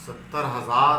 70,000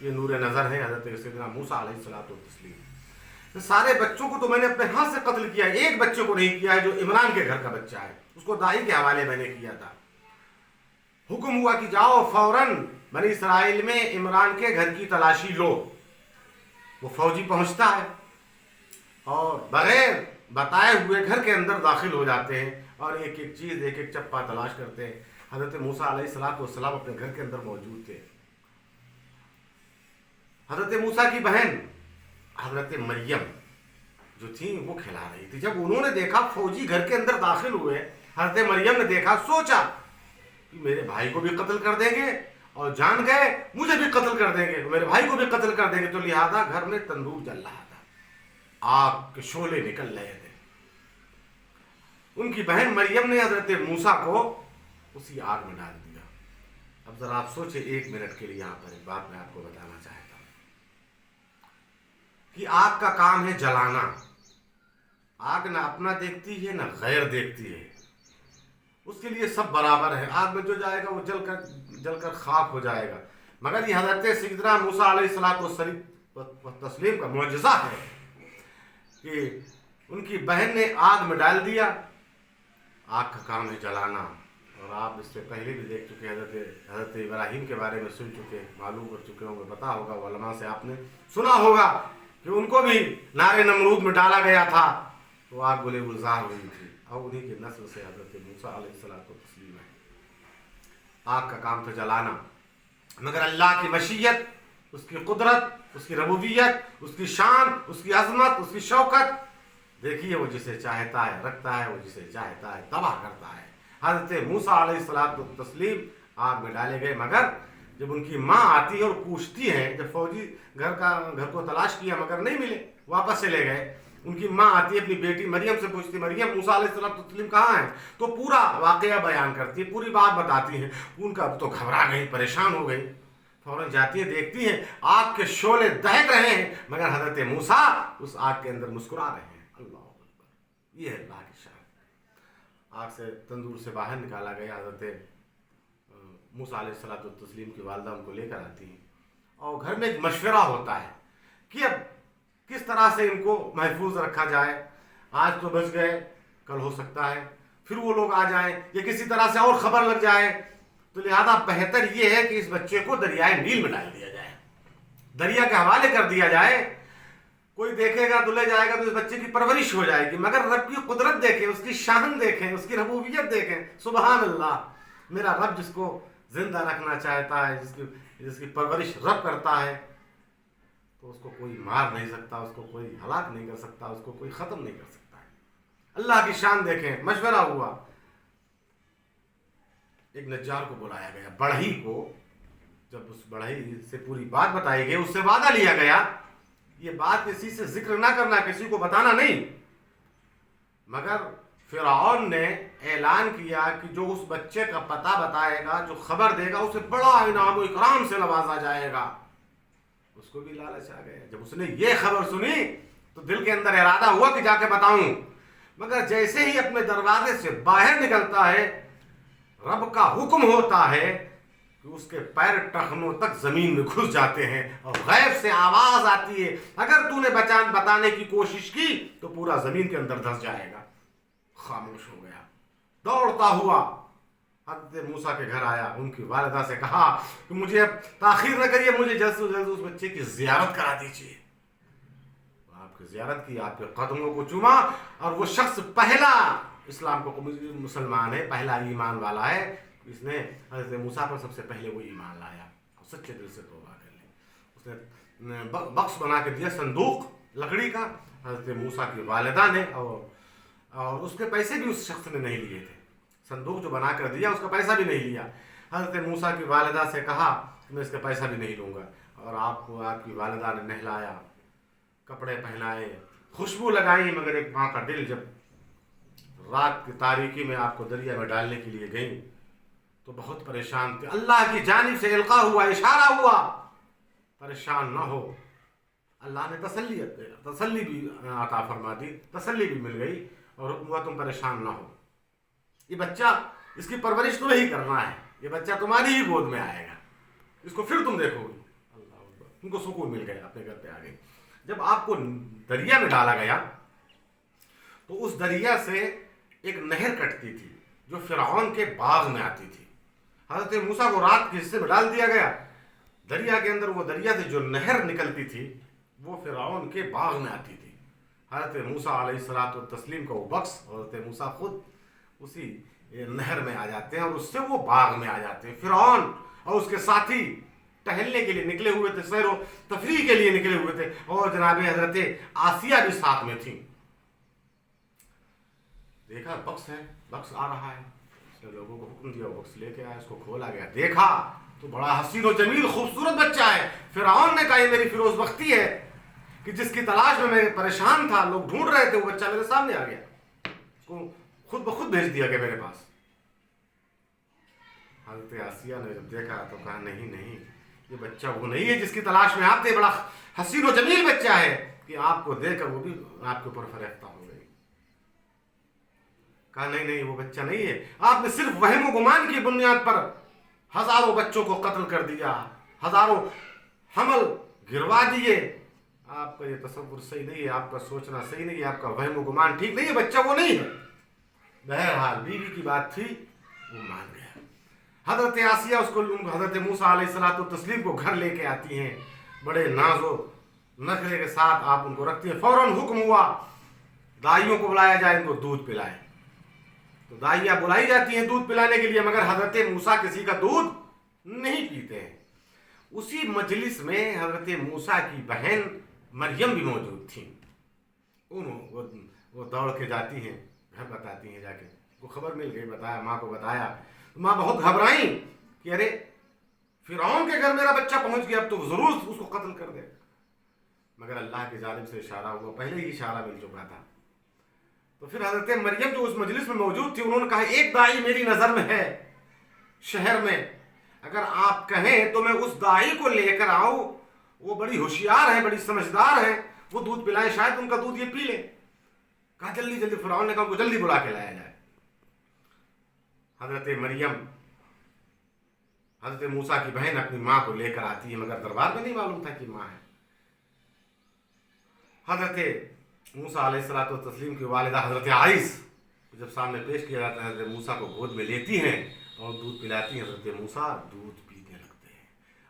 یہ نور نظر ہے حضرت سیدنا موسیٰ علیہ الصلوۃ والتسلیم۔ سارے بچوں کو تو میں نے اپنے ہاتھ سے قتل کیا، ایک بچے کو نہیں کیا ہے جو عمران کے گھر کا بچہ ہے، اس کو دائی کے حوالے میں نے کیا تھا۔ حکم ہوا کہ جاؤ فوراً بنی اسرائیل میں عمران کے گھر کی تلاشی لو۔ وہ فوجی پہنچتا ہے اور بغیر بتائے ہوئے گھر کے اندر داخل ہو جاتے ہیں اور ایک ایک چیز، ایک ایک چپا تلاش کرتے ہیں۔ حضرت موسیٰ علیہ الصلوۃ والسلام اپنے گھر کے اندر موجود تھے۔ حضرت موسیٰ کی بہن حضرت مریم جو تھیں وہ کھلا رہی تھی۔ جب انہوں نے دیکھا فوجی گھر کے اندر داخل ہوئے، حضرت مریم نے دیکھا، سوچا کہ میرے بھائی کو بھی قتل کر دیں گے، اور جان گئے مجھے بھی قتل کر دیں گے، میرے بھائی کو بھی قتل کر دیں گے، تو لہذا گھر میں تندور جل رہا تھا، آگ کے شعلے نکل رہے تھے۔ ان کی بہن مریم نے حضرت موسیٰ کو اسی آگ میں ڈال دیا۔ اب ذرا آپ سوچیں ایک منٹ کے لیے، یہاں پر ایک بات میں آپ کو بتانا چاہتا ہوں کہ آگ کا کام ہے جلانا۔ آگ نہ اپنا دیکھتی ہے نہ غیر دیکھتی ہے، اس کے لیے سب برابر ہے۔ آگ میں جو جائے گا وہ جل کر خاک ہو جائے گا، مگر یہ حضرت سیدنا موسیٰ علیہ الصلوۃ والتسلیم کا معجزہ ہے کہ ان کی بہن نے آگ میں ڈال دیا۔ آگ کا کام ہے جلانا، اور آپ اس سے پہلے بھی دیکھ چکے، حضرت ابراہیم کے بارے میں سن چکے، معلوم کر چکے ہوں گے، پتا ہوگا، علماء سے آپ نے سنا ہوگا کہ ان کو بھی نار نمرود میں ڈالا گیا تھا تو آگ گلے گلزار ہوئی تھی، اور انہی کی نسل سے حضرت موسیٰ علیہ الصلوۃ والتسلیم ہے۔ آگ کا کام تھا جلانا، مگر اللہ کی مشیت، اس کی قدرت، اس کی ربوبیت، اس کی شان، اس کی عظمت، اس کی شوکت دیکھیے، وہ جسے چاہتا ہے رکھتا ہے، وہ جسے چاہتا ہے تباہ کرتا ہے۔ حضرت موسیٰ علیہ الصلوۃ والتسلیم آگ میں ڈالے گئے، مگر جب ان کی ماں آتی ہے اور پوچھتی ہے، جب فوجی گھر کو تلاش کیا مگر نہیں ملے، واپس چلے گئے، ان کی ماں آتی ہے اپنی بیٹی مریم سے پوچھتی، مریم موسیٰ علیہ الصلوۃ والتسلیم کہاں ہیں؟ تو پورا واقعہ بیان کرتی ہے، پوری بات بتاتی ہیں۔ ان کا تو گھبرا گئی، پریشان ہو گئی، فوراً جاتی ہیں، دیکھتی ہیں آگ کے شعلے دہک رہے ہیں، مگر حضرت موسیٰ اس آگ کے اندر مسکرا رہے ہیں۔ اللہ اکبر، یہ ہے اللہ کی شان۔ آگ سے، تندور سے باہر نکالا گیا، حضرت موسیٰ علیہ الصلوۃ والتسلیم کی والدہ ان کو لے کر آتی ہیں، اور گھر میں ایک مشورہ ہوتا ہے کہ اب کس طرح سے ان کو محفوظ رکھا جائے۔ آج تو بچ گئے، کل ہو سکتا ہے پھر وہ لوگ آ جائیں یا کسی طرح سے اور خبر لگ جائے، تو لہذا بہتر یہ ہے کہ اس بچے کو دریائے نیل میں ڈال دیا جائے، دریا کے حوالے کر دیا جائے۔ کوئی دیکھے گا تو لے جائے گا تو اس بچے کی پرورش ہو جائے گی، مگر رب کی قدرت دیکھیں، اس کی شان دیکھیں، اس کی ربوبیت دیکھیں۔ سبحان اللہ، میرا رب جس کو زندہ رکھنا چاہتا ہے، جس کی پرورش رب کرتا ہے، تو اس کو کوئی مار نہیں سکتا، اس کو کوئی ہلاک نہیں کر سکتا، اس کو کوئی ختم نہیں کر سکتا ہے۔ اللہ کی شان دیکھیں۔ مشورہ ہوا، ایک نجار کو بلایا گیا، بڑھئی کو، جب اس بڑھئی سے پوری بات بتائی گئی، اس سے وعدہ لیا گیا یہ بات کسی سے ذکر نہ کرنا، کسی کو بتانا نہیں، مگر فرعون نے اعلان کیا کہ جو اس بچے کا پتہ بتائے گا، جو خبر دے گا، اسے بڑا انعام و اکرام سے نوازا جائے گا۔ اس کو بھی لالچ آ گیا، جب اس نے یہ خبر سنی تو دل کے اندر ارادہ ہوا کہ جا کے بتاؤں، مگر جیسے ہی اپنے دروازے سے باہر نکلتا ہے، رب کا حکم ہوتا ہے کہ اس کے پیر ٹخنوں تک زمین میں گھس جاتے ہیں، اور غیب سے آواز آتی ہے، اگر تو نے بتانے کی کوشش کی تو پورا زمین کے اندر دھس جائے گا۔ خاموش ہو گیا، دوڑتا ہوا حضرت موسیٰ کے گھر آیا، ان کی والدہ سے کہا کہ مجھے اب تاخیر نہ کریے، مجھے جلد سے جلد اس بچے کی زیارت کرا دیجیے۔ آپ کی زیارت کی، آپ کے قدموں کو چوما، اور وہ شخص پہلا اسلام کو مسلمان ہے، پہلا ایمان والا ہے، اس نے حضرت موسیٰ پر سب سے پہلے وہ ایمان لایا اور سچے دل سے توبہ کر لی۔ اس نے بکس بنا کے دیا، صندوق لکڑی کا، حضرت موسیٰ کی والدہ نے، اور اس کے پیسے بھی اس شخص نے نہیں لیے تھے، صندوق جو بنا کر دیا اس کا پیسہ بھی نہیں لیا۔ حضرت موسیٰ کی والدہ سے کہا کہ میں اس کا پیسہ بھی نہیں لوں گا، اور آپ کو آپ کی والدہ نے نہلایا، کپڑے پہنائے، خوشبو لگائی، مگر ایک ماں کا دل جب رات کی تاریکی میں آپ کو دریا میں ڈالنے کے لیے گئی تو بہت پریشان تھے۔ اللہ کی جانب سے القاء ہوا، اشارہ ہوا، پریشان نہ ہو۔ اللہ نے تسلی بھی عطا فرما دی، تسلی بھی مل گئی، اور حکم ہوا تم پریشان نہ ہو، یہ بچہ، اس کی پرورش تمہیں ہی کرنا ہے، یہ بچہ تمہاری ہی گود میں آئے گا، اس کو پھر تم دیکھو گے۔ اللہ اکبر، ان کو سکون مل گیا، اپنے گھر پہ آ گئے۔ جب آپ کو دریا میں ڈالا گیا تو اس دریا سے ایک نہر کٹتی تھی جو فرعون کے باغ میں آتی تھی۔ حضرت موسیٰ کو رات کے حصے میں ڈال دیا گیا دریا کے اندر، وہ دریا سے جو نہر نکلتی تھی وہ فرعون کے باغ میں آتی تھی۔ حضرت موسیٰ علیہ الصلوۃ والتسلیم کا وہ بخش، حضرت موسیٰ خود اسی نہر میں آ جاتے ہیں اور اس سے وہ باغ میں آ جاتے ہیں۔ فرعون اور اس کے ساتھی ٹہلنے کے لیے نکلے ہوئے تھے، سیر و تفریح کے لیے نکلے ہوئے تھے، اور جناب حضرت آسیہ بھی ساتھ میں تھیں۔ دیکھا بکس ہے، بکس آ رہا ہے، اس نے لوگوں کو حکم دیا، بکس لے کے آیا، اس کو کھولا گیا، دیکھا تو بڑا حسین و جمیل خوبصورت بچہ ہے۔ فرعون نے کہا یہ میری فیروز بختی ہے کہ جس کی تلاش میں پریشان تھا، لوگ ڈھونڈ رہے تھے، وہ بچہ میرے سامنے آ گیا، اس کو خود بخود بھیج دیا گیا میرے پاس۔ حضرت آسیہ نے جب دیکھا تو کہا نہیں نہیں، یہ بچہ وہ نہیں ہے جس کی تلاش میں آپ تھے، بڑا حسین و جمیل بچہ ہے کہ آپ کو دیکھ کر وہ بھی آپ کے اوپر فریفتہ ہو گئی۔ کہا نہیں نہیں، وہ بچہ نہیں ہے، آپ نے صرف وہم و گمان کی بنیاد پر ہزاروں بچوں کو قتل کر دیا، ہزاروں حمل گروا دیے، آپ کا یہ تصور صحیح نہیں ہے، آپ کا سوچنا صحیح نہیں ہے، آپ کا وہم و گمان ٹھیک نہیں ہے، بچہ وہ نہیں ہے۔ بہرحال بیوی کی بات تھی، وہ مان گیا۔ حضرت آسیہ اس کو حضرت موسیٰ علیہ الصلوۃ والتسلیم کو گھر لے کے آتی ہیں، بڑے ناز و نخرے کے ساتھ آپ ان کو رکھتی ہیں۔ فوراً حکم ہوا دائیوں کو بلایا جائے، ان کو دودھ پلائیں۔ تو دائیاں بلائی جاتی ہیں دودھ پلانے کے لیے، مگر حضرت موسیٰ کسی کا دودھ نہیں پیتے ہیں۔ اسی مجلس میں حضرت موسیٰ کی بہن مریم بھی موجود تھیں۔ وہ دوڑ کے جاتی ہیں، گھر بتاتی ہیں، جا کے کو خبر مل گئی، بتایا، ماں کو بتایا، ماں بہت گھبرائیں کہ ارے فرعون کے گھر میرا بچہ پہنچ گیا، اب تو ضرور اس کو قتل کر دے۔ مگر اللہ کی جانب سے اشارہ ہوا، پہلے ہی اشارہ مل چکا تھا۔ تو پھر حضرت مریم جو اس مجلس میں موجود تھی، انہوں نے کہا ایک دائی میری نظر میں ہے شہر میں، اگر آپ کہیں تو میں اس دائی کو لے کر آؤں، وہ بڑی ہوشیار ہیں، بڑی سمجھدار ہیں، وہ دودھ پلائیں، شاید ان کا دودھ یہ پی لے۔ کہا جلدی جلدی، فرعون نے کہا ان کو جلدی بلا کے لایا جائے۔ حضرت مریم حضرت موسیٰ کی بہن اپنی ماں کو لے کر آتی ہے، مگر دربار میں نہیں معلوم تھا کہ ماں ہے۔ حضرت موسیٰ علیہ الصلوۃ والتسلیم کی والدہ حضرت عائش جب سامنے پیش کیا جاتا ہے، حضرت موسیٰ کو گود میں لیتی ہیں اور دودھ پلاتی ہیں۔ حضرت موسیٰ دودھ پینے لگتے ہیں۔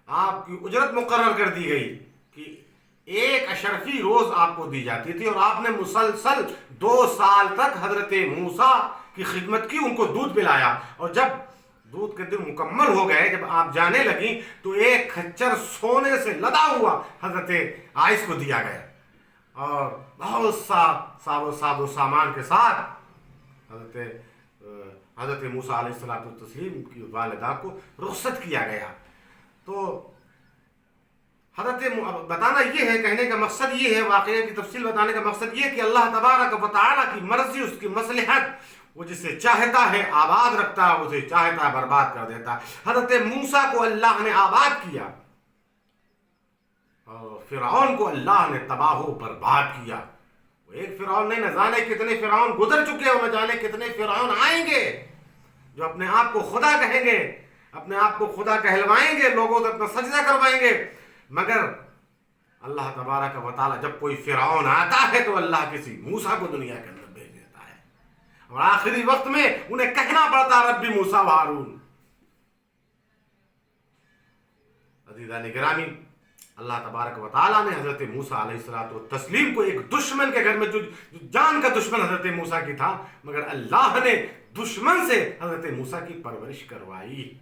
آپ کی اجرت مقرر کر دی گئی کہ 1 اشرفی روز آپ کو دی جاتی تھی، اور آپ نے مسلسل 2 سال تک حضرت موسیٰ کی خدمت کی، ان کو دودھ پلایا۔ اور جب دودھ کے دن مکمل ہو گئے، جب آپ جانے لگیں تو ایک خچر سونے سے لدا ہوا حضرت عائش کو دیا گیا، اور بہت ساز و سامان کے ساتھ حضرت موسیٰ علیہ الصلوۃ والتسلیم کی والدہ کو رخصت کیا گیا۔ تو حضرت بتانا یہ ہے، کہنے کا مقصد یہ ہے، واقعے کی تفصیل بتانے کا مقصد یہ کہ اللہ تبارک و تعالیٰ کی مرضی، اس کی مصلحت، وہ جسے چاہتا ہے آباد رکھتا ہے، اسے چاہتا ہے برباد کر دیتا ہے۔ حضرت موسیٰ کو اللہ نے آباد کیا، اور فرعون کو اللہ نے تباہ و برباد کیا۔ وہ ایک فرعون نہیں، نہ جانے کتنے فرعون گزر چکے اور نہ جانے کتنے فرعون آئیں گے جو اپنے آپ کو خدا کہیں گے، اپنے آپ کو خدا کہلوائیں گے، لوگوں سے اپنا سجدہ کروائیں گے۔ مگر اللہ تبارک و تعالیٰ جب کوئی فرعون آتا ہے تو اللہ کسی موسیٰ کو دنیا کے اندر بھیج دیتا ہے، اور آخری وقت میں انہیں کہنا پڑتا ربی موسیٰ و ہارون۔ عزیزان گرامی، اللہ تبارک و تعالیٰ نے حضرت موسیٰ علیہ الصلوۃ والتسلیم کو ایک دشمن کے گھر میں، جو جان کا دشمن حضرت موسیٰ کی تھا، مگر اللہ نے دشمن سے حضرت موسیٰ کی پرورش کروائی۔